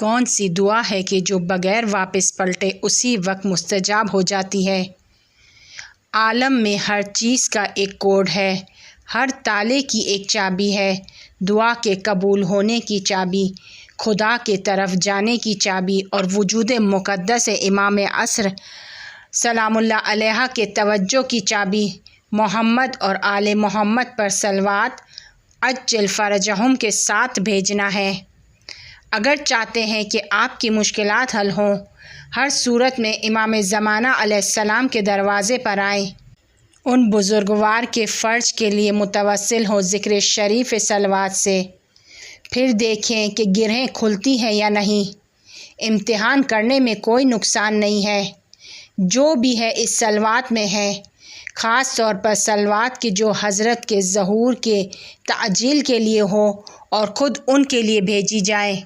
कौन सी दुआ है कि जो बग़ैर वापस पलटे उसी वक्त मुस्तजाब हो जाती है। आलम में हर चीज़ का एक कोड है, हर ताले की एक चाबी है। दुआ के कबूल होने की चाबी, खुदा के तरफ जाने की चाबी और वजूद मुक़द्दस इमाम असर सलामुल्लाह अलैहा के तवज्जो की चाबी मोहम्मद और आले मोहम्मद पर सलवात अज्जल फ़रजहुम के साथ भेजना है। अगर चाहते हैं कि आपकी मुश्किलात हल हों, हर सूरत में इमाम ज़माना अलैहिस्सलाम के दरवाज़े पर आएँ। उन बुज़ुर्गवार के फ़र्ज के लिए मुतवस्सिल हो ज़िक्र शरीफ सलवात से। फिर देखें कि गिरहें खुलती हैं या नहीं। इम्तिहान करने में कोई नुकसान नहीं है। जो भी है इस सलवात में है, ख़ास तौर पर सलवात की जो हज़रत के ज़हूर के ताजील के लिए हो और ख़ुद उनके लिए भेजी जाए।